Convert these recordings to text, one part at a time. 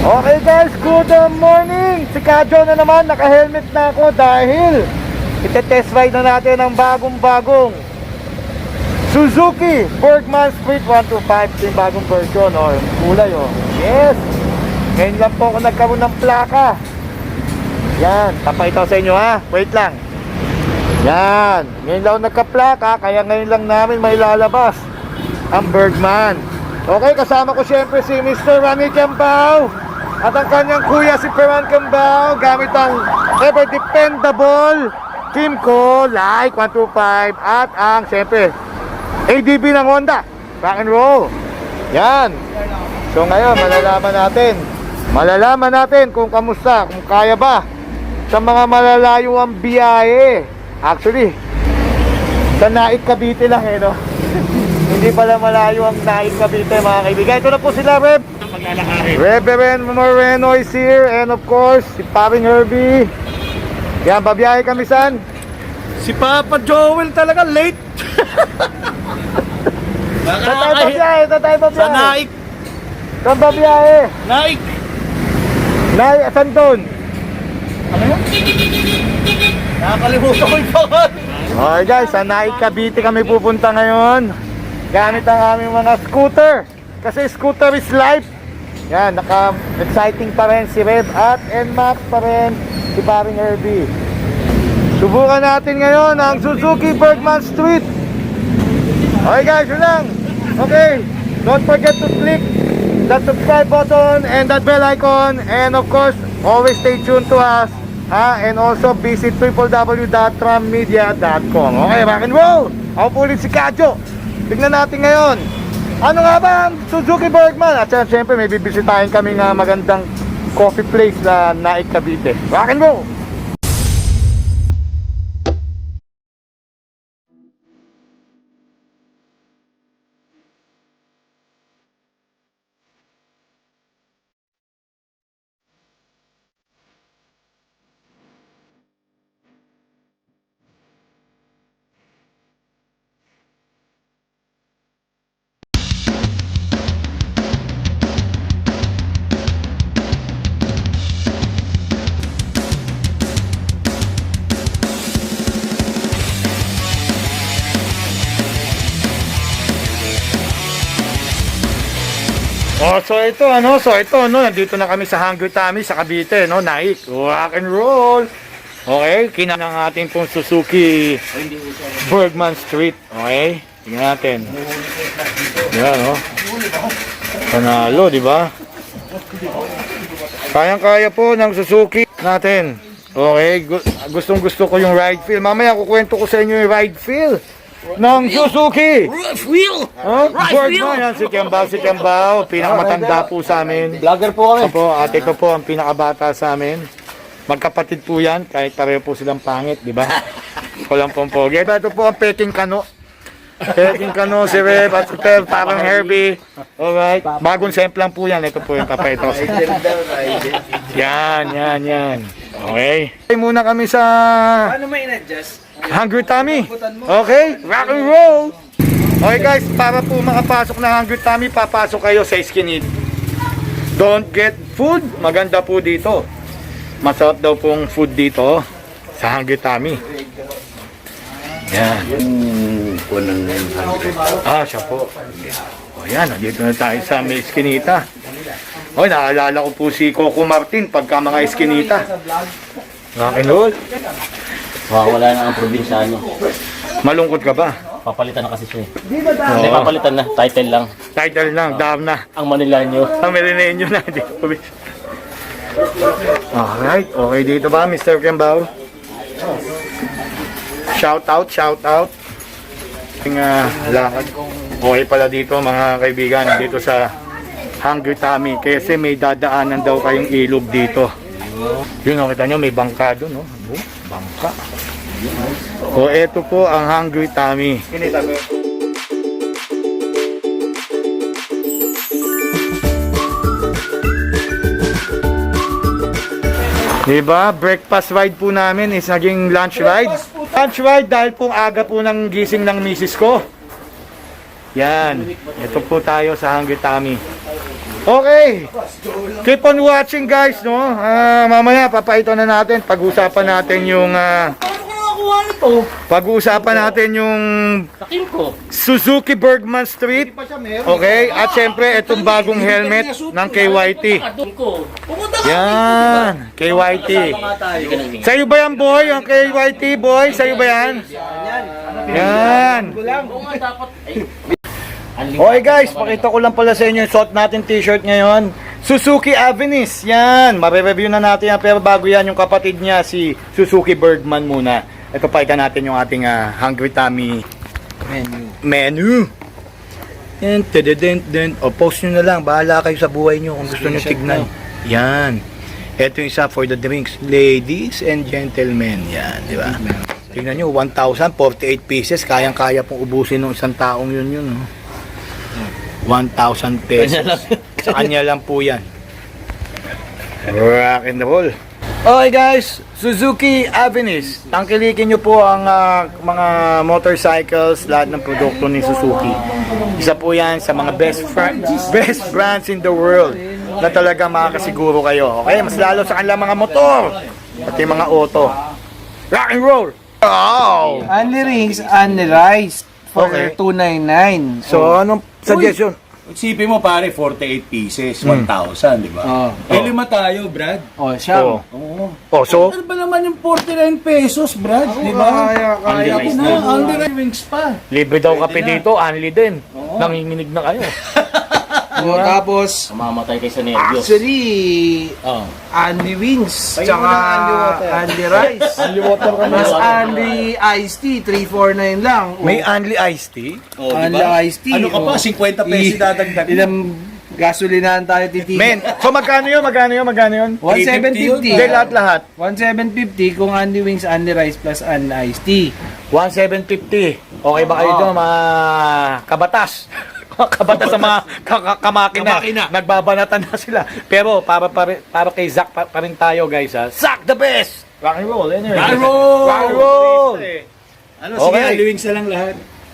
Okay guys, good morning! Si Kadyo na naman, naka-helmet na ako dahil ite-test ride na natin ang bagong-bagong Suzuki Bergman Street 125. Yung bagong version, yung kulay Yes! Ngayon lang po ako nagkaroon ng plaka. Yan, tapakita ko sa inyo ha. Wait lang. Yan, ngayon lang ako nagka-plaka, kaya ngayon lang namin may lalabas ang Bergman. Okay, kasama ko siyempre si Mr. Rami Cambao at ang kanyang kuya si Peran Cambao, gamit ang ever dependable Kimco Like 125 at ang siyempre ADB ng Honda Rock and Roll. Yan. So ngayon malalaman natin kung kamusta, kung kaya ba sa mga malalayo ang biyahe. Actually sa Naik Cavite lang no? Hindi pala malayo ang Naik Cavite mga kaibigan. Ito na po sila Reverend Moreno is here, and of course si Paring Herbie. Yan, babiyahe kami saan? Si Papa Joel talaga late. Tatay babiyahe. Sa Naik. Saan babiyahe? Naik. Saan doon? Ano yun? Nakakalimutan ko yung pangalan. Okay guys, sa Naik Cavite kami pupunta ngayon. Gamit ang aming mga scooter. Kasi scooter is life. Yan, naka-exciting pa rin si Rev at NMAX pa rin si Paring Herbie. Subukan natin ngayon ang Suzuki Bergman Street. Okay guys, yun lang. Okay, don't forget to click that subscribe button and that bell icon. And of course, always stay tuned to us. And also visit www.trammedia.com. Okay, rock and roll! Ako po ulit si Kadyo. Tignan natin ngayon, ano nga ba ang Suzuki Bergman? At siyempre may bibisitahin kami ng magandang coffee place na Naik Cavite. Rock and roll! So ito nandito na kami sa Hungry Tommy sa Cavite, Naik, rock and roll. Okay, kina ng ating pong Suzuki Bergman Street. Okay, tingnan natin. Yan, panalo, di ba? Kayang-kaya po ng Suzuki natin. Okay, gustong-gusto ko yung ride feel. Mamaya kukwento ko sa inyo yung ride feel ng Suzuki Wheel! Bergman. Yan si Cambao, pinakamatanda po sa amin. Vlogger po kami. Opo, at ito po ang pinakabata sa amin. Magkapatid po yan, kahit pareho po silang pangit, di ba? Walang pompogi. Ito po ang Peking Kano. Peking Kano, si Rev at si Pev, parang Herbie. Alright, bagong semplang po yan. Ito po yung kapatid. Yan. Okay. Muna kami sa Ano may in-adjust? Hungry Tommy. Okay, rock and roll. Okay guys, para po makapasok na Hungry Tommy, papasok kayo sa Skinny. Don't get food. Maganda po dito. Masarap daw pong food dito sa Hungry Tommy. Yan. Siya po. O yan, dito na tayo sa may Eskinita. O, naalala ko po si Coco Martin pagka mga Eskinita. Rock and roll. Wala na ang probinsyano. Malungkot ka ba? Papalitan na kasi siya eh. Hindi, papalitan na. Title lang. Title lang, dam na. Ang Manileño. Ang Manileño na. Alright, okay dito ba Mr. Cambao? Shout out. Lakad. Okay pala dito mga kaibigan, dito sa Hungry Tommy. Kasi may dadaanan daw kayong ilog dito. Yun, kita nyo, may bangka doon, bangka. O, eto po ang Hungry Tommy. Diba? Breakfast ride po namin is naging lunch ride. Lunch ride dahil pong aga po ng gising ng misis ko. Yan. Ito po tayo sa Hungry Tommy. Okay. Keep on watching guys, no? Mamaya papakita na natin, pag-usapan natin yung Paano ko nakakuha nito? pag-uusapan natin yung Takin ko. Suzuki Bergman Street. Okay? At syempre, itong bagong helmet ng KYT. Takin ko. Pumunta ka. Yan, KYT. Sa'yo ba yan, boy? Yung KYT, boy? Sa'yo ba yan? Yan. Oo nga dapat. Ay. Okay guys, pakita ko lang pala sa inyo yung suot natin t-shirt ngayon. Suzuki Avenis, yan. Mare-review na natin yan, pero bago yan yung kapatid niya, si Suzuki Bergman muna. Ito pakita natin yung ating Hungry Tummy menu. Yan, tadadent. O, post nyo na lang, bahala kayo sa buhay nyo kung gusto nyo tignan. Yan. Ito yung isa for the drinks. Ladies and gentlemen, yan, di ba? Tignan nyo, 1,048 pieces, kayang-kaya pong ubusin ng isang taong yun. No? 1,000 pesos. Sa kanya lang po yan. Rock and roll. Okay guys, Suzuki Avenis. Tangkilikin nyo po ang mga motorcycles, lahat ng produkto ni Suzuki. Isa po yan sa mga best brands in the world na talaga makakasiguro kayo. Okay, mas lalo sa kanilang mga motor, pati mga auto. Rock and roll. Oh! Only rings, only rice. For Okay. 299. So, anong suggestion? Isipin mo pare, 48 pieces, 1,000, di ba? Eh, lima tayo, Brad. Oh, siyam. Oo. Oh, so, Ano ba naman yung 49 pesos, Brad? Di ba? Kaya Ito na, only wings pa. libre daw kape dito, only din. Nanginginig na kayo. Oh, tapos, Mamamatay kayo sa nervyos. actually, Oh. only wings. Ayun Tsaka na, only water. only rice. Only water ka Mas only iced tea, 349 lang. Oh, May only iced tea? Oh, only iced tea. Ano ka pa, oh. 50 pesos dadagdag. Ilang gasolinahan tayo titigil. Men, so magkano yun? 1,750. Hindi, lahat. 1,750 kung only wings, only rice plus only iced tea. 1,750. Okay ba kayo Oo. doon, mga kabatas? Kabatas sa mga kamakina. Nagbabanatan na sila. Pero para kay Zack pa rin tayo, guys, ha. Zack the best! Rock and roll, anyway. Rock and roll! Rock and roll! Ano, Okay. sige, only wings na lang lahat.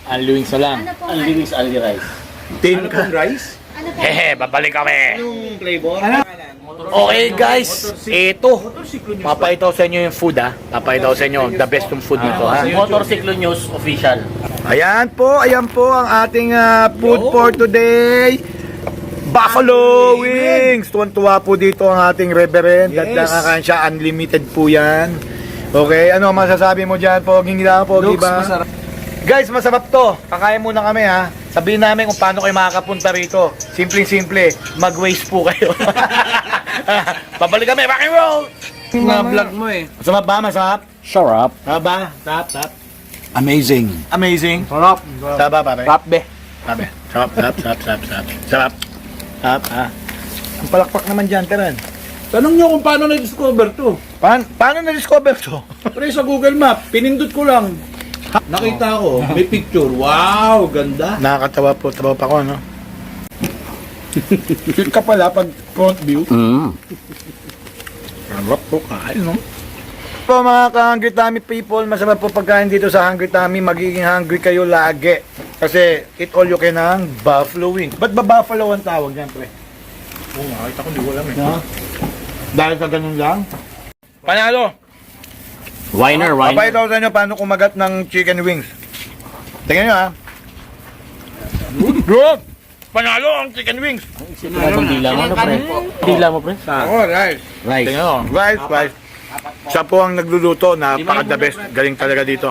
Unluwing sa lang. Only wings, only rice. Tin Ano pong rice? Hehe, babalik kami. Anong flavor? Okay guys, ito. Papakita ko sa inyo yung food, ha. Papakita ko sa inyo the best yung food nito, ha. Motorcycle News official. Ayan po ang ating food for today. Buffalo Wings! Tuwan-tuwa po dito ang ating reverend. At nakakain siya, unlimited po yan. Okay, ano masasabi mo dyan, Poging lang, Pogi Looks ba? masarap. Guys, masarap to. Kakain muna kami, ha. Sabihin namin kung paano kayo makakapunta rito. Simple-simple, mag-waste po kayo. Babalik kami, rock and roll! Na-vlog mo eh. Masarap ba? Masarap? Sarap. Masarap ba? Sarap. Amazing. Amazing. Sarap. Sarap ba, pare? Sarap be. Sarap. Sarap. Ang palakpak naman dyan, Teran. Tanong nyo kung paano na-discover to. Paano na-discover to? Pre, sa Google Map, pinindot ko lang. Nakita ko, may picture. Wow, ganda. Nakakatawa po, tawa pa ko, no? Cute ka pala pag front view. Sarap po, kain, no? Po mga ka-Hungry Tummy people, masarap po pagkain dito sa Hungry Tummy. Magiging hungry kayo lagi. Kasi eat all you can ng buffalo wings. Ba't ba buffalo ang tawag yan, pre? Oo nga, kita ko hindi ko alam eh. Dahil sa ganun lang? Panalo! Winer. Papakita ko sa inyo paano kumagat ng chicken wings. Tingnan nyo, ha? Good! Panalo ang chicken wings! Ang dila mo, pre? Dila mo, pre? Rice. Tingnan nyo, rice. Siya po ang nagluluto, napaka-the best. Galing talaga dito.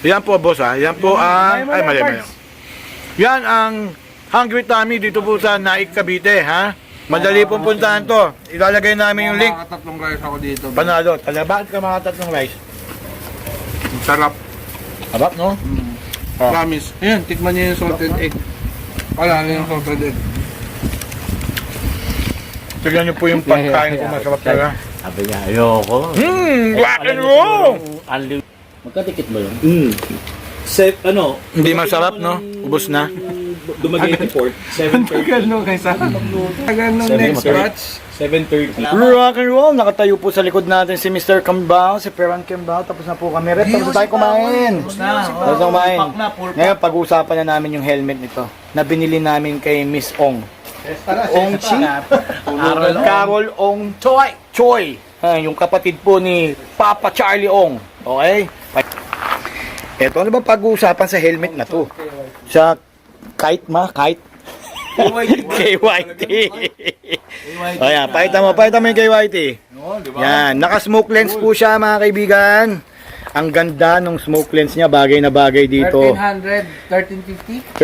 Yan po, boss, ha? Yan po ang... Ay, mali. Yan ang Hungry Tummy dito po sa Naik, Cavite, ha? Madali pong puntahan to. Ilalagay namin yung link. Tatlong rice ako dito. Panalo. Talaga, bakit ka mga tatlong rice? Sarap. Sarap, no? Promise. Ayan, tikman niyo yung salted egg. Wala na yung salted egg. Tignan nyo po yung pagkain ko, masarap talaga. Sabi niya, ayoko. Rock and roll! Only... Magkadikit mo yun? Hindi masarap, no? Ubus na. Dumaguete Port, 7:30. Tagal nung kaysa. Tagal nung next batch. 7:30. Rock and roll! Nakatayo po sa likod natin si Mr. Kambao, si Peran Kambao. Tapos na po kami. Rep, tapos na tayo kumain. Tapos na kumain. Ngayon, pag-uusapan na namin yung helmet nito na binili namin kay Miss Ong. Ong Chi. Carol Ong Choi. Yung kapatid po ni Papa Charlie Ong. Okay? Ito, ano ba pag-uusapan sa helmet na to? Sa kite. KYT. Ayan, pakita mo yung KYT. Yan, naka-smoke lens po siya mga kaibigan. Ang ganda ng smoke lens niya, bagay na bagay dito. 1300, 1350.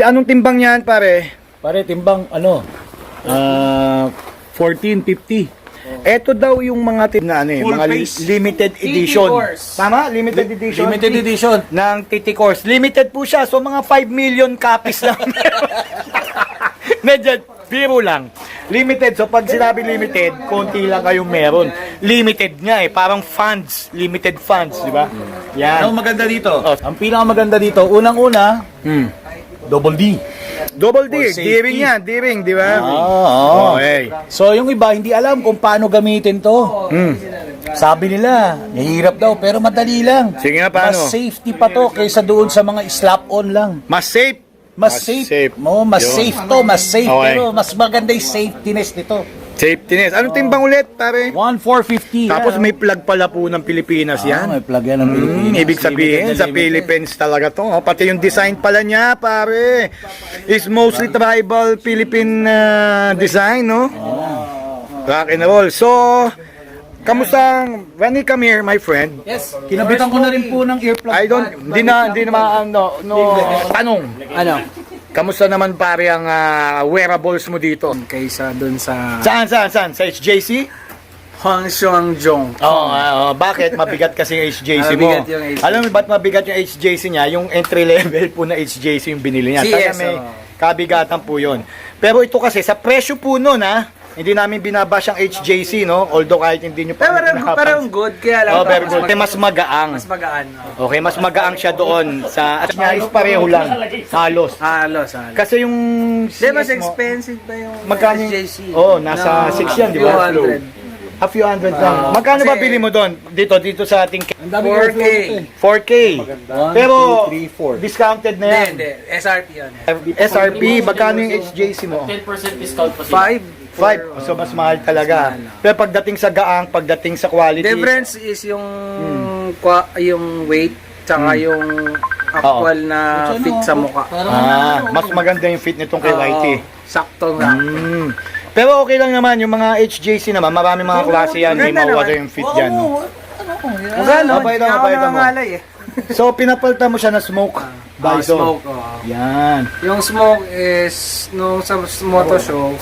1350. Anong timbang niyan, pare? Pare, timbang, 1450. Ito daw yung mga Full mga face. limited edition. course. Tama? Limited edition. Limited edition. Ng TT course. Limited po siya. So mga 5 million copies lang. Medyo biro lang. Limited. So pag sinabi limited, konti lang kayong meron. Limited nga parang funds. Limited funds, di ba? Yan. Anong maganda dito? Oh. Ang pinakamaganda dito, unang-una, double D. Double D. For safety. D-ring yan. D-ring, di ba? Oo. Okay. So yung iba, hindi alam kung paano gamitin to. Sabi nila, mahirap daw, pero madali lang. Sige nga, paano? Mas safety pa to kaysa doon sa mga slap-on lang. Mas safe. Mas safe. Mas Yun. safe to, mas safe. Okay. Pero mas maganda yung safetyness nito. Safetyness. Anong timbang ulit, pare? 1,450. Tapos yan, may plug pala po ng Pilipinas yan. may plug yan ng Pilipinas. Ibig sabihin, Limited sa na limited. Philippines talaga to. Pati yung design pala niya, pare. Is mostly tribal Philippine design, no? Rock and roll. So, kamusta? When you come here, my friend, Yes. Kinabitan ko na rin po ng earplug. hindi na tanong. Ano? Kamusta naman pare ang wearables mo dito? Kaysa dun sa Saan? Sa HJC? Hangzhou. Bakit? Mabigat kasi yung HJC mo. Mabigat yung HJC. Alam mo ba't mabigat yung HJC niya? Yung entry level po na HJC yung binili niya. Kaya CS, may kabigatan po yun. Pero ito kasi, sa presyo po nun hindi namin binabash ang HJC, no? Although kahit hindi nyo pa Parang good, kaya lang. very good. Mas magaang. Mas magaan. Okay, mas magaang siya doon. At niya is pareho lang. Halos. Halos. Kasi yung Di, mas CS mo, expensive ba yung magkano yung- SJC? nasa 6 yan, di ba? Few hundred. A few hundred lang. Magkano ba kasi- bili mo doon? Dito sa ating Ang dami 4K. 4K. Pero 4. discounted na yan. Hindi. SRP yun. SRP, magkano yung HJC mo? 10% discount pa sila. 5. So mas mahal talaga. Pero pagdating sa gaang, pagdating sa quality, Difference is yung yung weight tsaka yung actual na fit sa mukha. mas maganda yung fit nitong kay YT. Sakto nga. Pero okay lang naman, yung mga HJC naman, marami mga klase yan, hindi Maganda mawala naman. yung fit dyan. No? Magano? Papayta mo, Hindi ako papayta mo. nangangalay eh. So, pinapalta mo siya na smoke. Visor. Smoke. Yan. Yung smoke is, nung sa moto show,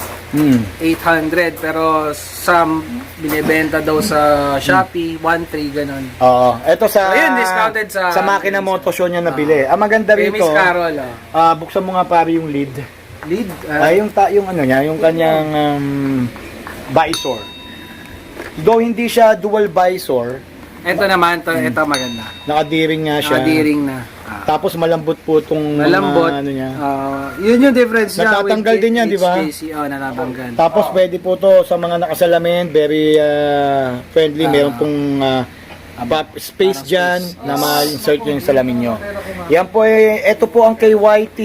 800. Pero sa binibenta daw sa Shopee, 1.3 ganun. Oo. Ito sa Ayun, discounted sa- makina moto show niya nabili. Ang maganda Kay rito, Miss Carol. buksan mo nga pare yung lid. Lead. Yung ano niya, yung kanyang visor. Though hindi siya dual visor, Ito naman, ito maganda. nakadiring nga siya. Nakadiring na. Tapos malambot po itong Malambot. mga ano niya. Yun yung difference niya. Natatanggal with din yan, di ba? HJC. Natatanggal. Tapos pwede po to sa mga nakasalamin, very friendly. Meron pong space dyan na ma-insert yung salamin nyo. Yan po ito po ang KYT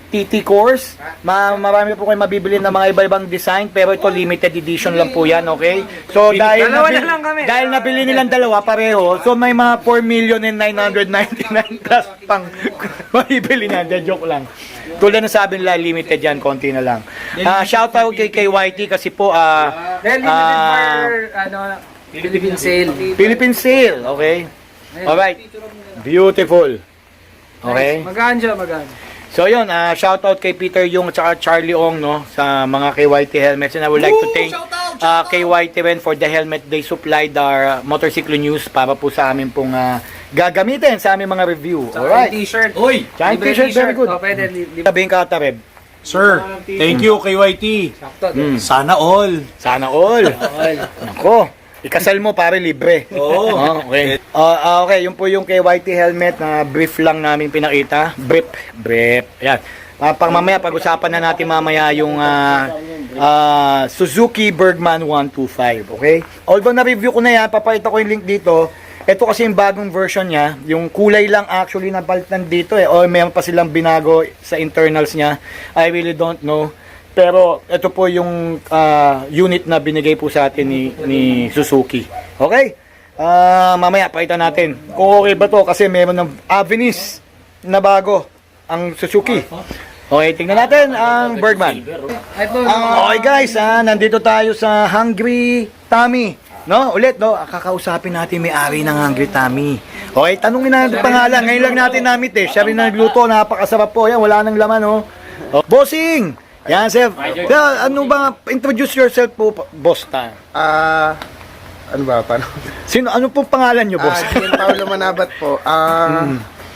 TT course. Marami po kayo mabibili ng mga iba-ibang design, pero ito limited edition lang po yan, okay? So dahil Dalawa na lang kami. dahil nabili nilang dalawa pareho, so may mga 4,999,000 plus pang mabibili na. Joke lang. Tulad na sabi nila, limited yan, konti na lang. Shout out kay KYT kasi po Dahil limited for, Philippine sale. Philippine sale, okay? Alright. Beautiful. Okay? Magaan siya, magaan. So yun, shout out kay Peter Yung at saka Charlie Ong no sa mga KYT helmets, and I would like to thank KYT rin for the helmet they supplied our motorcycle news para po sa amin pong gagamitin sa aming mga review. Alright. T-shirt. Oy! Giant Libre t-shirt, very good. Pwede. Sabihin ka, Tareb. Sir, thank you KYT. Sakto. Sana all. Sana all. Nako. Ikasal mo pare libre. Oo. Okay. Okay, yun po yung KYT helmet na brief lang namin pinakita. Brief. Ayan. Pang mamaya pag-usapan na natin mamaya yung Suzuki Bergman 125, okay? Although na-review ko na yan, papakita ko yung link dito. Ito kasi yung bagong version niya, yung kulay lang actually napalitan dito o meron pa silang binago sa internals niya. I really don't know. Pero ito po yung unit na binigay po sa atin ni Suzuki. Okay? Mamaya pakita natin kung okay ba to kasi meron ng Avensis na bago ang Suzuki. Okay, tingnan natin ang Bergman. Okay guys, nandito tayo sa Hungry Tommy. No, ulit no, kakausapin natin may-ari ng Hungry Tommy. Okay, tanungin natin pangalan. Ngayon lang natin namit eh. Siya rin nagluto, napakasarap po. Yan, wala nang laman oh. Bossing! Yan, sir. Ano ba, introduce yourself po, boss ta. Ano ba? Paano? Ano pong pangalan nyo, boss? Gian Paolo Manabat po.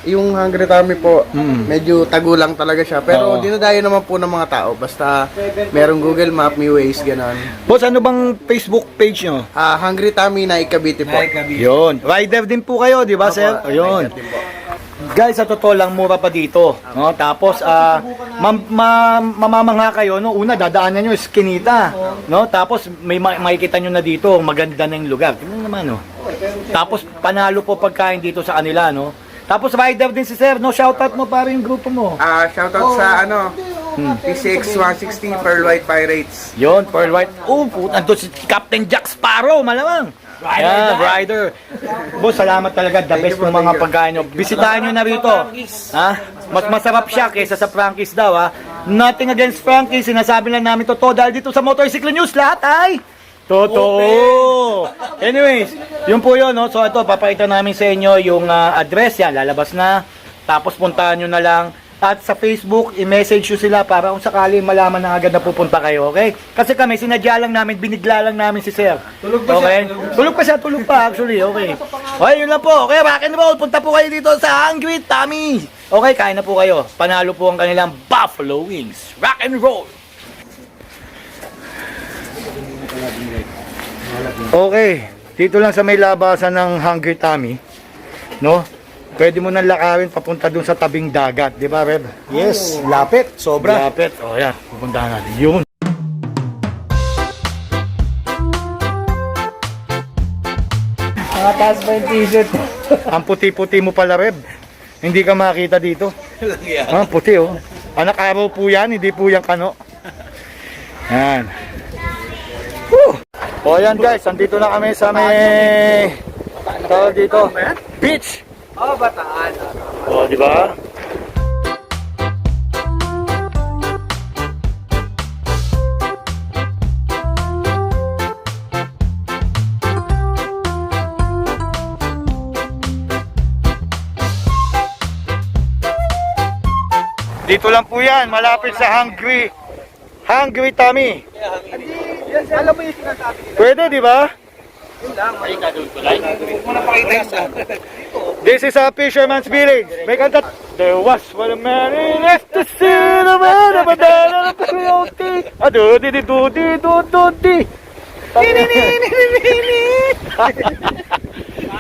Yung Hungry Tommy po, medyo tagulang talaga siya. Pero dinadayo naman po ng mga tao. Basta merong Google Map, may Waze, gano'n. Boss, ano bang Facebook page nyo? Hungry Tommy na Ikabiti po. Yun. Rider din po kayo, di ba, sir? Ayun. Guys, sa totoo lang, mura pa dito. No? Tapos, mamamangha kayo. No? Una, dadaanan nyo, Eskinita. No? Tapos, may makikita nyo na dito, maganda na yung lugar. Tingnan naman, no? Tapos, panalo po pagkain dito sa kanila, no? Tapos, rider din si sir, no? Shoutout mo para yung grupo mo. Shoutout sa PCX 160 Pearl White Pirates. Yun, Pearl White. Nandun si Captain Jack Sparrow, malamang. Yan, rider. Boss, salamat talaga. The best ng mga pagkain nyo. Bisitahin nyo na rito. Ha? Mas masarap siya kaysa sa Frankie's daw, ha? Nothing against Frankie's. Sinasabi lang namin totoo dahil dito sa Motorcycle News, lahat ay totoo. Anyways, yun po yun, no? So, ito, papakita namin sa inyo yung address. Yan, lalabas na. Tapos, puntahan nyo na lang. At sa Facebook, i-message nyo sila para kung sakali malaman na agad na pupunta kayo, okay? Kasi kami, sinadya lang namin, binigla lang namin si Sir. Tulog pa siya. Tulog pa actually, okay. Okay, yun lang po. Okay, rock and roll. Punta po kayo dito sa Hungry Tommy. Okay, kain na po kayo. Panalo po ang kanilang Buffalo Wings. Rock and roll. Okay, dito lang sa may labasan ng Hungry Tommy, no? Pwede mo nang lakarin papunta dun sa tabing dagat, di ba, Reb? Yes, lapit, sobra. Lapit. O yan, pupuntahan natin. Yun. Nakataas pa yung t-shirt. Ang puti-puti mo pala, Reb. Hindi ka makita dito. Puti, oh. Anak araw po yan, hindi po yan kano. Yan. Woo! O yan, guys, andito na kami sa may... tawag dito. Beach! Bataan. O, di ba? Dito lang po yan, malapit sa Hungry Tommy. Alam mo yung sinasabi. Pwede, di ba? This is a fisherman's village. May kanta. There was one man in left to see the man of a dollar of coyote. Ado-di-di-do-di-do-do-di.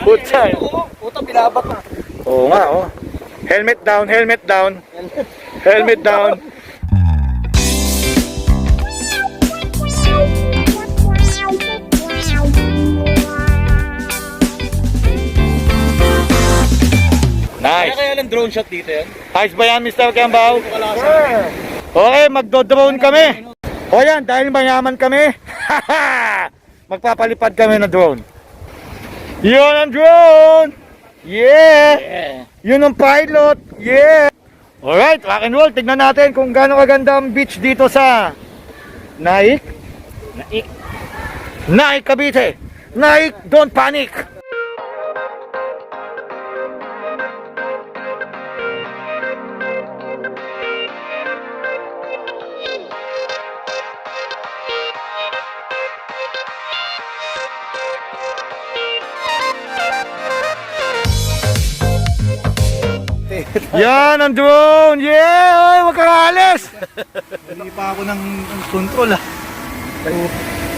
Putay. Puta, bilabat na. Oo nga, oh. Helmet down, helmet down. Helmet down. Nice. Kaya lang drone shot dito yan. Ayos ba yan, Mr. Kembaw? Okay, magdo-drone kami. O yan, dahil mayaman kami, magpapalipad kami ng drone. Yun ang drone! Yeah! Yun ang pilot! Yeah! Alright, rock and roll. Tignan natin kung gaano kaganda ang beach dito sa Naik, Cavite. Naik, don't panic! Yan ang drone! Yeah! Ay, huwag kang alis! Hindi pa ako ng control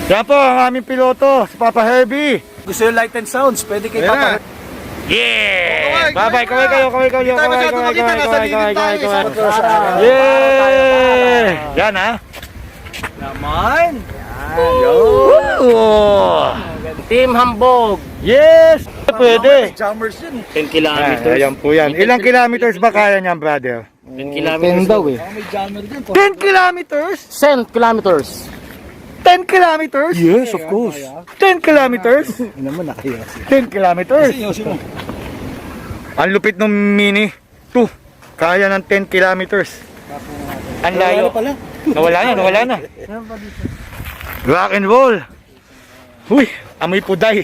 Yan po ang aming piloto, si Papa Herbie. Gusto yung light and sounds, pwede kay Papa. Yeah! Bye-bye, kaway kayo. Yeah! Yan ha? Naman! Team Hambog. Yes! Pwede. Jammers yun. 10 kilometers. Ayan po yan. Ilang kilometers ba kaya niyan, brother? 10 kilometers daw eh. 10 kilometers? 10 kilometers. 10 kilometers? Yes, of course. 10 kilometers? 10 kilometers? Ang lupit ng Mini 2. Kaya ng 10 kilometers. Ang layo. Nawala na. Rock and roll. Uy, amoy puday.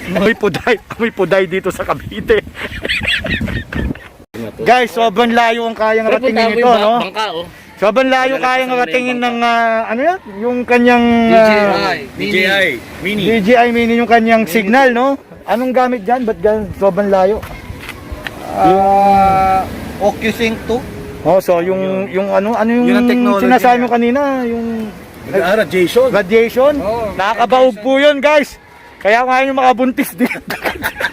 Amoy puday dito sa Cavite. Guys, sobrang layo ang kayang ratingin ito, no? Bangka, oh. Sobrang layo kayang ratingin ng, ano yan? Yung kanyang... DJI. DJI Mini yung kanyang signal, no? Anong gamit dyan? Ba't dyan sobrang layo? OcuSync 2. Oh, so yung ano yung Yun ang technology sinasabi mo niya. kanina, yung Radiation. radiation? Nakakabaog po yun, guys. Kaya kung ayaw nyo makabuntis dito.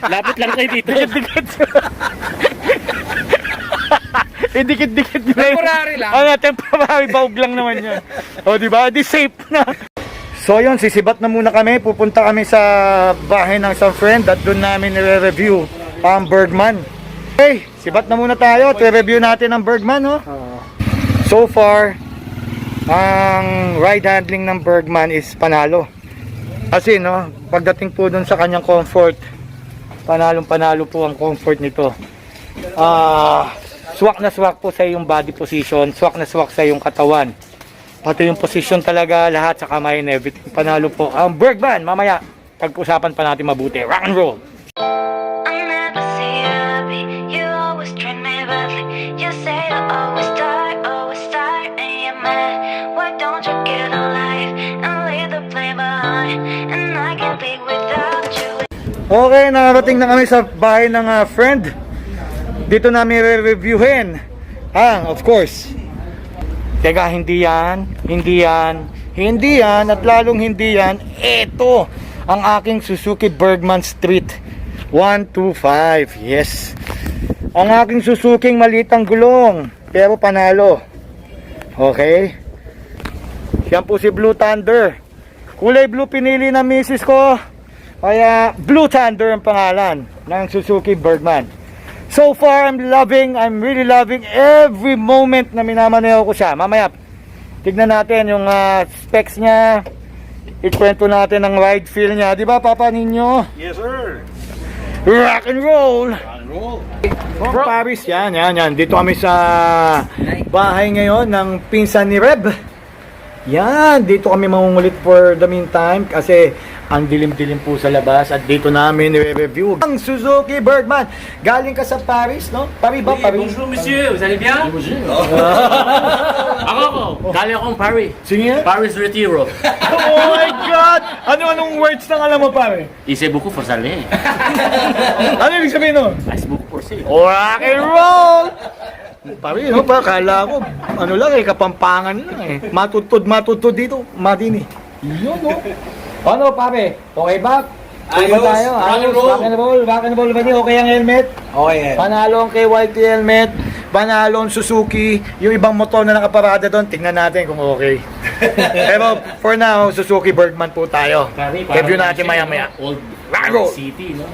Lapit lang kayo dito. Dikit-dikit nyo. Temporary lang. Ano, temporary baog lang naman yun. O, di ba? Di safe na. So yun, sisibat na muna kami. Pupunta kami sa bahay ng isang friend at doon namin nire-review ang Bergman. Okay, sibat na muna tayo. I-review natin ang Bergman, no? So far, ang ride handling ng Bergman is panalo. Kasi, no, pagdating po dun sa kanyang comfort, panalong-panalo po ang comfort nito. Swak na swak po sa yung body position, swak na swak sa yung katawan. Pati yung position talaga, lahat sa kamay and everything. Panalo po ang Bergman. Mamaya, pag-usapan pa natin mabuti. Rock and roll! I never see you happy. You always treat me badly. You say you always tired, and you're mad. Why don't you get a life and leave the blame behind? And I can't be without you. Okay, nakarating na kami sa bahay ng friend. Dito namin re-reviewin. Of course. Teka, hindi yan, at lalong hindi yan. Ito, ang aking Suzuki Bergman Street 125. Yes. Ang aking Suzuki malitang gulong, pero panalo. Okay. Yan po si Blue Thunder. Kulay blue pinili ng misis ko. Kaya Blue Thunder ang pangalan ng Suzuki Bergman. So far, I'm really loving every moment na minamaneho ko siya. Mamaya, tignan natin yung specs niya. Ikwento natin ang ride feel niya. Di ba, Papa Ninyo? Yes, sir. Rock and roll! From Paris, yan. Dito kami sa bahay ngayon ng pinsan ni Reb. Yan, dito kami mangungulit for the meantime kasi ang dilim-dilim po sa labas at dito namin i-review ang Suzuki Bergman. Galing ka sa Paris, no? Paris ba? Paris? Bonjour, monsieur. Vous allez bien? Ako. Galing akong Paris. Sige. Paris Retiro. Oh my God! Anong words na alam mo, pare? Ise beaucoup pour aller. Ano ibig sabihin nun? Ice beaucoup pour say. Rock and roll! Pare, no? Kala ko, ano lang eh, kapampangan lang eh. Matutod dito, madini. Yun, no? Ano, pare? Okay ba? Ayos. Tayo? Rock and roll. Okay ang helmet? Okay. Panalo ang KYT helmet. Panalo ang Suzuki. Yung ibang motor na nakaparada doon, tingnan natin kung okay. Pero for now, Suzuki Bergman po tayo. Review natin maya-maya. Old Roll. city, no?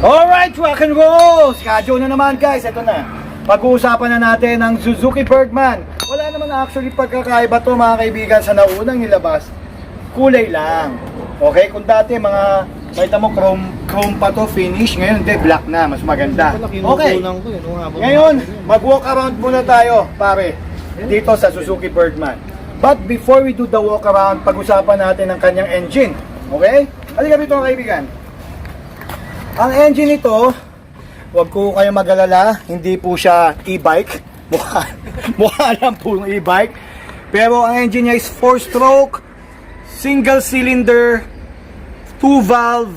Alright, rock and roll! Schedule na naman guys, ito na. Pag-uusapan na natin ang Suzuki Bergman Wala naman actually pagkakaiba to mga kaibigan sa naunang nilabas. Kulay lang. Okay, kung dati mga makita mo chrome pa to finish, ngayon hindi, black na, mas maganda. Okay. Ngayon, mag-walk around muna tayo, pare, dito sa Suzuki Birdman. But before we do the walk around, pag-usapan natin ang kanyang engine. Okay? Halika dito mga kaibigan. Ang engine nito, huwag ko kayo mag-alala, hindi po siya e-bike. Mukha lang po yung e-bike. Pero ang engine niya is 4-stroke, single cylinder, 2-valve,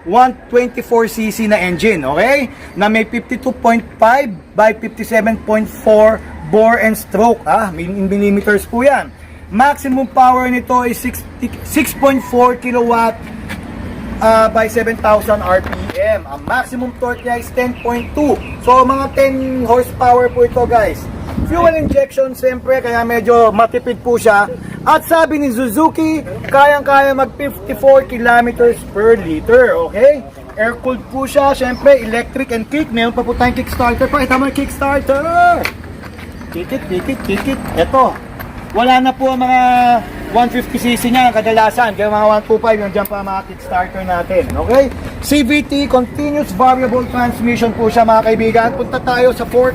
124cc na engine, okay? Na may 52.5 by 57.4 bore and stroke, in millimeters po yan. Maximum power nito is 6.4 kilowatt by 7,000 RPM. Ang maximum torque niya is 10.2. So, mga 10 horsepower po ito, guys. Fuel injection, siyempre, kaya medyo matipid po siya. At sabi ni Suzuki, kayang-kaya mag 54 kilometers per liter, okay? Air-cooled po siya, siyempre, electric and kick. Meron pa po tayong kickstarter. Pakita mo yung kickstarter! Kick it. Ito. Wala na po ang mga 150cc niya, kadalasan. Kaya mga 125, yung dyan pa mga kickstarter natin, okay? CVT, Continuous Variable Transmission po siya, mga kaibigan. Punta tayo sa fork.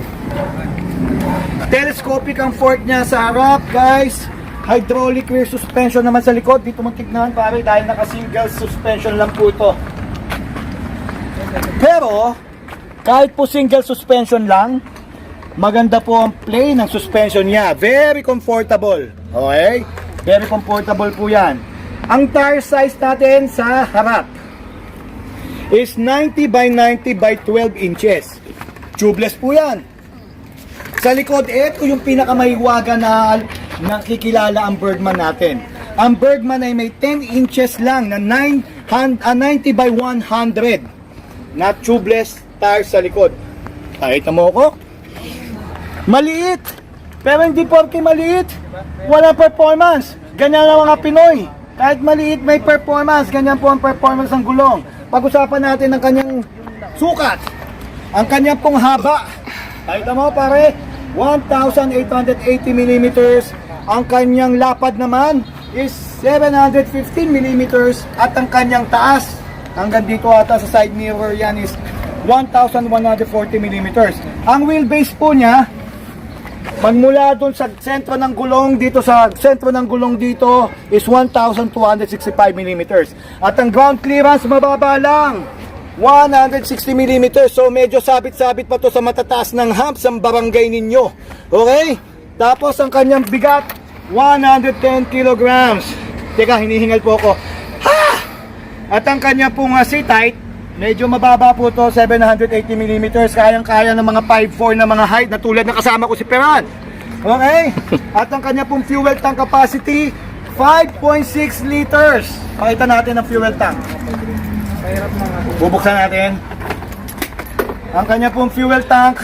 Telescopic ang fork niya sa harap, guys. Hydraulic rear suspension naman sa likod. Dito mong tignan, pare, dahil naka-single suspension lang po ito. Pero, kahit po single suspension lang, maganda po ang play ng suspension niya. Very comfortable. Okay? Very comfortable po yan. Ang tire size natin sa harap is 90 by 90 by 12 inches. Tubeless po yan. Sa likod, ito yung pinakamahiwaga na nakikilala ang Birdman natin. Ang Birdman ay may 10 inches lang na 90 by 100 na tubeless tires sa likod. Nakita mo ko? Maliit! Pero hindi porke maliit, wala performance. Ganyan ang mga Pinoy. Kahit maliit, may performance. Ganyan po ang performance ng gulong. Pag-usapan natin ang kanyang sukat. Ang kanyang pong haba. Nakita mo pare, 1,880 mm. Ang kanyang lapad naman is 715 mm. At ang kanyang taas, hanggang dito ata sa side mirror yan, is 1,140 mm. Ang wheelbase po niya, magmula doon sa sentro ng gulong dito is 1,265 mm. At ang ground clearance mababa lang, 160 mm. So medyo sabit-sabit pa to sa matataas ng humps ng barangay ninyo. Okay? Tapos ang kanyang bigat, 110 kilograms. Teka, hinihingal po ako. Ha! At ang kanyang pong seat height, medyo mababa po to, 780 mm. Kayang-kaya ng mga 5'4 na mga height na tulad na kasama ko si Peran. Okay? At ang kanya pong fuel tank capacity, 5.6 liters. Pakita natin ang fuel tank. Bubuksan natin. Ang kanya pong fuel tank,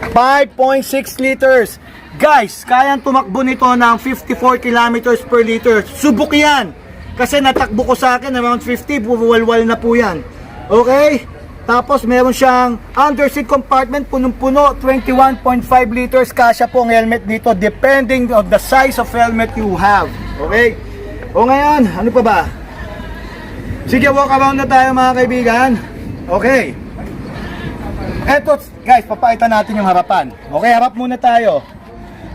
5.6 liters. Guys, kayang tumakbo nito ng 54 kilometers per liter. Subok yan. Kasi natakbo ko sa akin, around 50, buwalwal na po yan. Okay? Tapos meron siyang underseat compartment, punong-puno, 21.5 liters. Kasya po ang helmet dito, depending on the size of helmet you have. Okay? O ngayon, ano pa ba? Sige, walk around na tayo mga kaibigan. Okay. Eto, guys, papakita natin yung harapan. Okay, harap muna tayo.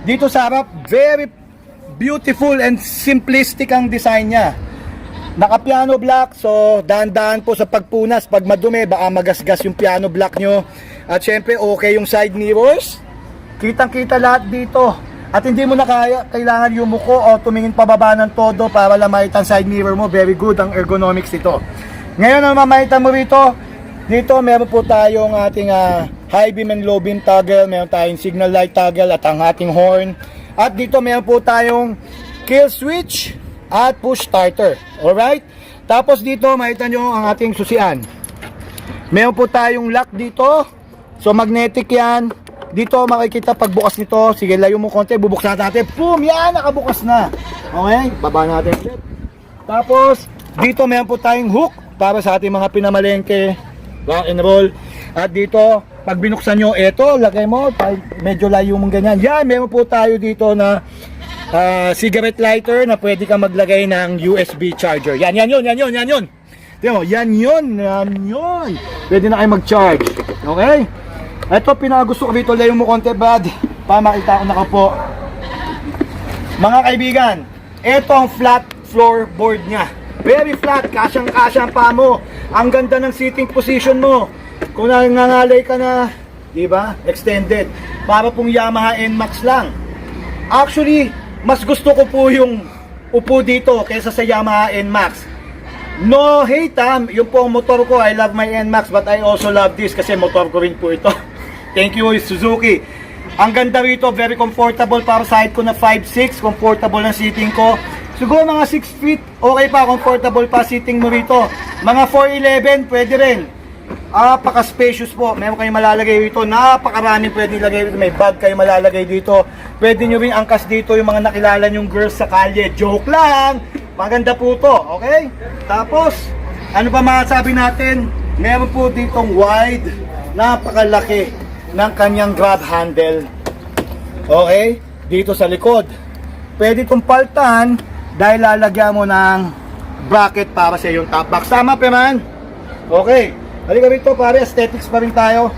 Dito sa harap, very beautiful and simplistic ang design niya. Naka piano block, so dahan-dahan po sa pagpunas. Pag madumi, baka magasgas yung piano block nyo. At syempre, okay yung side mirrors. Kitang-kita lahat dito. At hindi mo na kailangan yumuko o tumingin pababa ng todo para lang makita ang side mirror mo. Very good ang ergonomics nito. Ngayon, ang mamahita mo rito, dito meron po tayong ating high beam and low beam toggle. Meron tayong signal light toggle at ang ating horn. At dito meron po tayong kill switch at push starter. Alright? Tapos dito makita nyo ang ating susian. Meron po tayong lock dito. So magnetic yan. Dito makikita pagbukas nito. Sige, layo mo konti, bubuksan natin. Boom! Yan! Nakabukas na. Okay? Baba natin. Tapos dito meron po tayong hook para sa ating mga pinamalengke. Rock and roll. At dito pag binuksan nyo, eto, lagay mo, medyo layo mong ganyan. Yan, meron po tayo dito na cigarette lighter na pwede ka maglagay ng USB charger. Yan yun. Tingnan mo, yan yun. Pwede na kayo mag-charge. Okay? Ito, pinakagusto ko dito, layo mo konti, Brad. Para makita ko nakapo. Mga kaibigan, ito ang flat floorboard niya. Very flat, kasyang-kasya ang paa mo. Ang ganda ng sitting position mo. Kung nangangalay ka na, di ba? Extended. Para pong Yamaha NMAX lang. Actually, mas gusto ko po yung upo dito kaysa sa Yamaha NMAX. No hate yung po ang motor ko. I love my NMAX but I also love this kasi motor ko rin po ito. Thank you Suzuki. Ang ganda rito, very comfortable para sa height ko na 5'6", comfortable ang seating ko. Siguro mga 6 feet, okay pa, comfortable pa seating mo rito. Mga 4'11", pwede rin. Napaka-spacious po. Meron kayong malalagay dito. Napakaraming pwede ilagay dito. May bag kayo malalagay dito. Pwede nyo rin angkas dito yung mga nakilala nyong girls sa kalye. Joke lang! Maganda po to, okay? Tapos, ano pa masasabi natin? Meron po ditong wide, napakalaki ng kanyang grab handle. Okay? Dito sa likod. Pwede itong paltan dahil lalagyan mo ng bracket para sa iyong top box. Tama pa man? Okay. Halika rito pare, aesthetics pa rin tayo.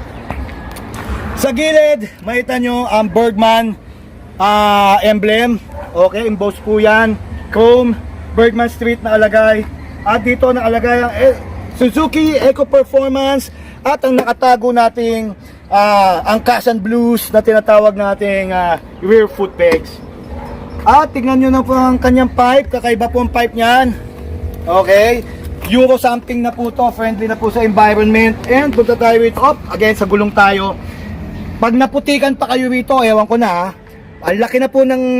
Sa gilid, makita nyo ang Bergman emblem. Okay, embossed po yan. Chrome, Bergman Street nakalagay. At dito nakalagay ang Suzuki Eco Performance. At ang nakatago nating ang Kazan Blues na tinatawag nating rear foot pegs. At tignan nyo na po ang kanyang pipe. Kakaiba po ang pipe niyan. Okay. Euro something na po to, friendly na po sa environment. And punta tayo rito, again sa gulong tayo. Pag naputikan pa kayo rito, ewan ko na ang laki na po ng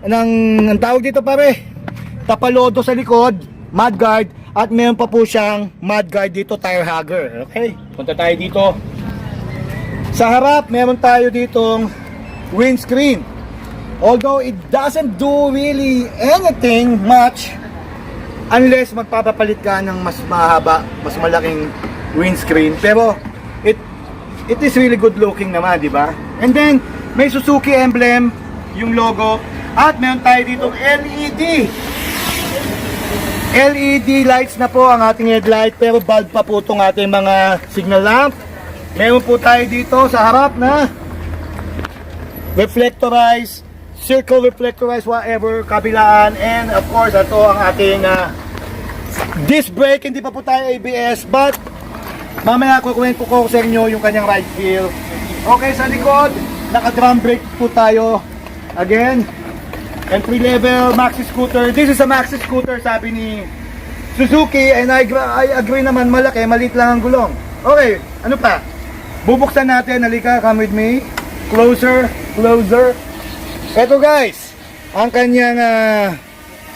ang tawag dito pare, tapalodo sa likod, mudguard, at meron pa po siyang mudguard dito, tire hugger. Okay, punta tayo dito. Sa harap, meron tayo ditong windscreen. Although it doesn't do really anything much, unless magpapapalit ka ng mas mahaba, mas malaking windscreen. Pero it is really good looking naman, di ba? And then may Suzuki emblem, yung logo, at meron tayo dito LED lights na po ang ating headlight, pero bulb pa po itong ating mga signal lamp. Meron po tayo dito sa harap na reflectorized, circle reflectorized, whatever, kabilaan. And of course, ito ang ating disc brake. Hindi pa po tayo ABS, but mamaya kukunin ko sa inyo yung kanyang ride feel. Okay, sa likod, naka-drum brake po tayo. Again, entry level maxi scooter. This is a maxi scooter, sabi ni Suzuki, and I agree naman, malaki, maliit lang ang gulong. Okay, ano pa? Bubuksan natin, halika, come with me. Closer. Eto guys, ang kanyang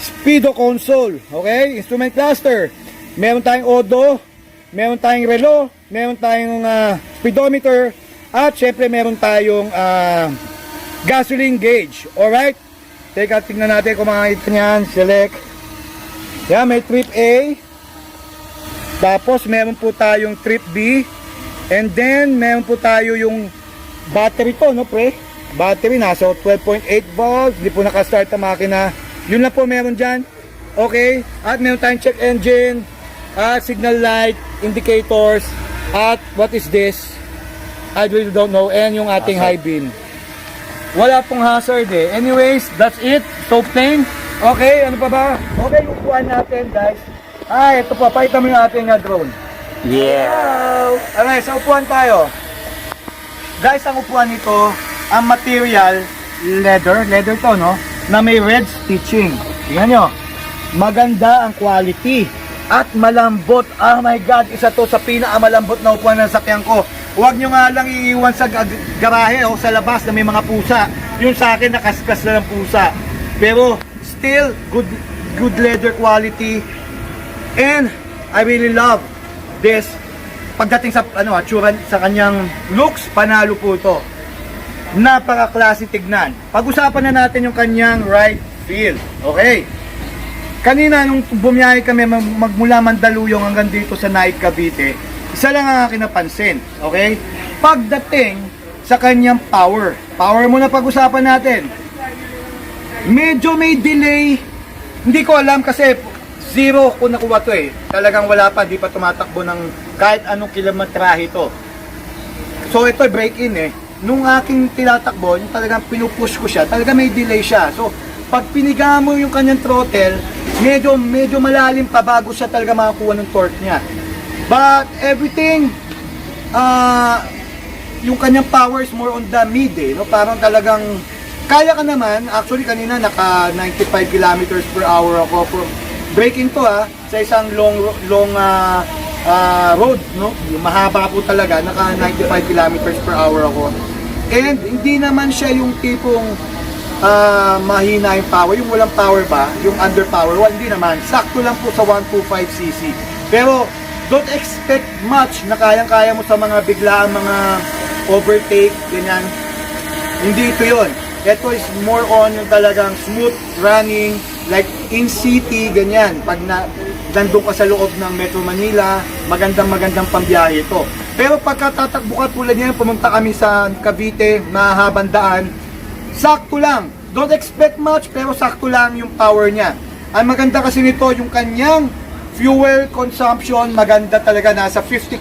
speedo console, okay? Instrument cluster. Meron tayong odo, meron tayong relo, meron tayong speedometer, at syempre meron tayong gasoline gauge. Alright? Teka, tingnan natin kung makakita niyan. Select. Yan, may trip A. Tapos meron po tayong trip B. And then meron po tayo yung battery to, no pre? Battery nasa 12.8 volts. Hindi po nakastart ang makina. Yun lang po meron dyan. Okay. At meron tayong check engine, signal light, indicators, at what is this? I really don't know. And yung ating high beam. Wala pong hazard eh. Anyways, that's it. So plain. Okay, ano pa ba? Okay, upuan natin guys. Ito pa. Pakita mo yung ating drone. Yeah! Okay, sa upuan tayo. Guys, ang upuan nito, ang material, leather to, no? Na may red stitching. Tingnan nyo. Maganda ang quality. At malambot. Oh my God, isa to sa pinakamalambot na upuan ng sakyan ko. Huwag nyo nga lang iiwan sa garahe o sa labas na may mga pusa. Yung sa akin, nakaskas na ng pusa. Pero, still, good leather quality. And, I really love this. Pagdating sa tsura sa kanyang looks, panalo po ito. Napaka-classy tignan. Pag-usapan na natin yung kanyang ride feel. Okay. Kanina nung bumiyahe kami magmula Mandaluyong hanggang dito sa Naik, Cavite, isa lang ang aking napansin. Okay? Pagdating sa kanyang power muna pag-usapan natin. Medyo may delay, hindi ko alam kasi zero ko nakuha to eh. Talagang wala pa, di pa tumatakbo ng kahit anong kilometrahe ito. So ito break-in eh. Nung aking tinatakbo, yung talagang pinupush ko siya, talaga may delay siya. So pag piniga mo yung kanyang throttle, medyo malalim pa bago siya talaga makakuha ng torque niya. But everything, yung kanyang power is more on the mid eh, no? Parang talagang kaya ka naman. Actually kanina naka 95 kilometers per hour ako for braking to sa isang long road, no? Yung mahaba po talaga, naka 95 kilometers per hour ako. And hindi naman siya yung tipong mahina yung power, yung walang power ba, yung underpower, hindi naman. Sakto lang po sa 125cc. Pero don't expect much na kayang-kaya mo sa mga biglaan, mga overtake, ganyan. Hindi ito yun. Ito is more on yung talagang smooth running, like in city, ganyan. Pag nandun ka sa loob ng Metro Manila, magandang pambiyahe ito. Pero pagkatatakbo ka tulad niyan, pumunta kami sa Cavite, mahabang daan, sakto lang. Don't expect much, pero sakto lang yung power niya. Ang maganda kasi nito, yung kanyang fuel consumption, maganda talaga, nasa 50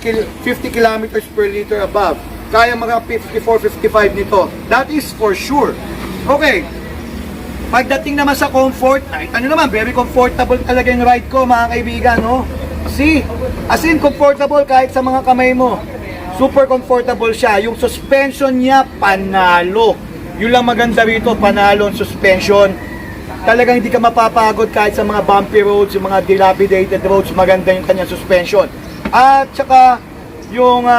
kilometers per liter above. Kaya mga 54-55 nito. That is for sure. Okay. Pagdating naman sa comfort, nakita nyo naman, very comfortable talaga yung ride ko, mga kaibigan, no? See? As in, comfortable kahit sa mga kamay mo. Super comfortable siya. Yung suspension niya, panalo. Yun lang maganda rito, panalo ang suspension. Talagang hindi ka mapapagod kahit sa mga bumpy roads, yung mga dilapidated roads, maganda yung kanyang suspension. At saka, yung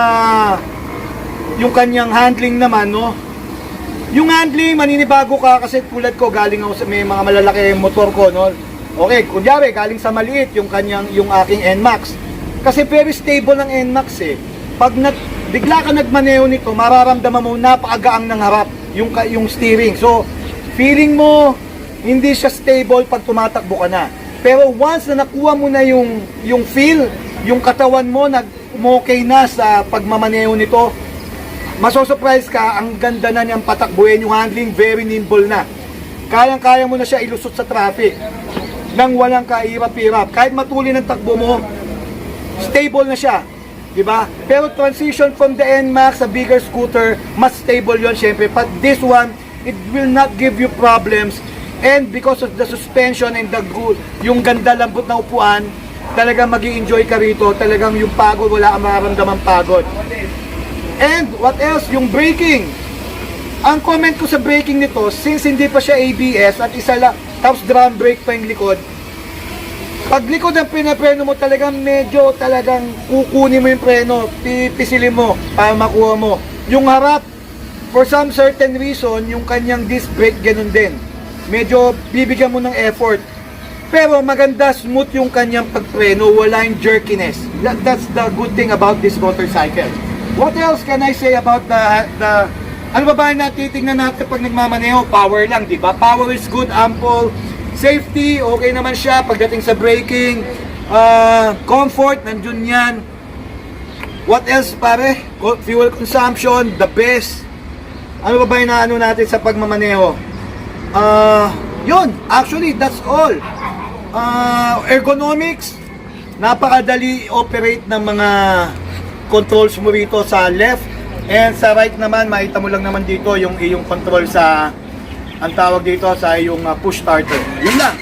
kanyang handling naman, no? Yung handling, maninibago ka kasi tulad ko, galing ako sa may mga malalaki motor ko, no? Okay, kunyari, galing sa maliit yung aking NMAX. Kasi very stable ng NMAX eh. Pag bigla ka nagmaneho nito, mararamdaman mo napakagaang ng harap yung steering. So, feeling mo hindi siya stable pag tumatakbo ka na. Pero once na nakuha mo na yung feel, yung katawan mo okay na sa pagmamaneho nito, masosurprise ka, ang ganda na niyang patakbuhin, yung handling, very nimble na. Kayang-kaya mo na siya ilusot sa traffic nang walang kairap-irap. Kahit matuli ng takbo mo, stable na siya. Diba? Pero transition from the NMAX sa bigger scooter, mas stable yon syempre. But this one, it will not give you problems. And because of the suspension and the good, yung ganda lambot na upuan, talagang mag-i-enjoy ka rito. Talagang yung pagod, wala kang mararamdaman pagod. And what else? Yung braking. Ang comment ko sa braking nito, since hindi pa siya ABS at isa lang, tapos drum brake pa yung likod, pag likod ang pinapreno mo, talagang medyo talagang kukunin mo yung preno, pipisilin mo para makuha mo. Yung harap, for some certain reason, yung kanyang disc brake ganun din. Medyo bibigyan mo ng effort. Pero maganda, smooth yung kanyang pagpreno, wala yung jerkiness. That's the good thing about this motorcycle. What else can I say about the ano ba ba natitignan natin pag nagmamaneho? Power lang, di ba? Power is good, ample. Safety, okay naman siya. Pagdating sa braking, comfort, nandun yan. What else, pare? Fuel consumption, the best. Ano ba ba yung naano natin sa pagmamaneho? Yun, actually, that's all. Ergonomics, napakadali operate ng mga controls mo rito sa left. And sa right naman, makita mo lang naman dito yung iyong control sa, ang tawag dito sa yung push starter. Yun lang.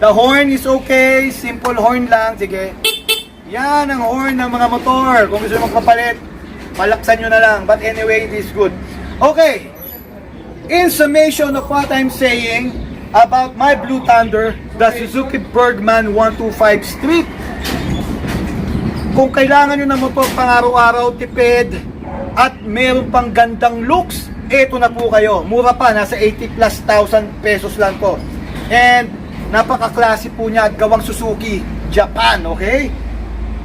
The horn is okay, simple horn lang, sige. Yan ang horn ng mga motor. Kung gusto mo magpapalit, palaksan nyo na lang. But anyway, it is good. Okay. In summation of what I'm saying about my Blue Thunder, the Suzuki Bergman 125 Street. Kung kailangan nyo ng motor pang araw-araw, tipid, at meron pang gandang looks, eto na po kayo. Mura pa, nasa 80,000+ pesos lang to. And napaka-klase po niya at gawang Suzuki, Japan, okay?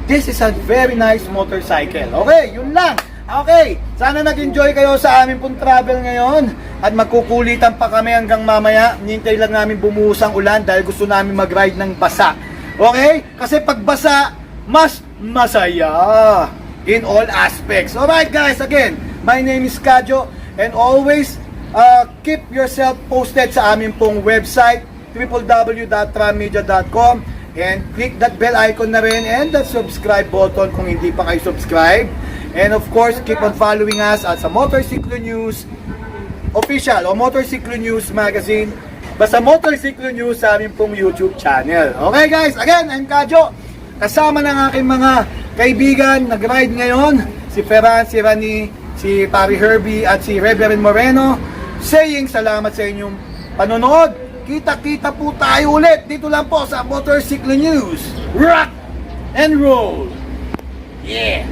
This is a very nice motorcycle. Okay, yun lang. Okay, sana nag-enjoy kayo sa aming pong travel ngayon. At magkukulitan pa kami hanggang mamaya. Nintay lang namin bumuhos ang ulan dahil gusto namin mag-ride ng basa. Okay? Kasi pag basa, mas masaya. in all aspects. Alright guys, again, my name is Kadyo, and always keep yourself posted sa aming pong website, www.trammedia.com, and click that bell icon na rin and that subscribe button kung hindi pa kayo subscribe. And of course, keep on following us at sa Motorsiklo News Official o Motorsiklo News Magazine. Basta Motorsiklo News sa aming pong YouTube channel. Okay guys, again, I'm Kadyo. Kasama ng aking mga kaibigan, nag-ride ngayon, si Ferran, si Rani, si Pari Herbie at si Reverend Moreno, saying salamat sa inyong panonood. Kita-kita po tayo ulit dito lang po sa Motorsiklo News. Rock and roll! Yeah!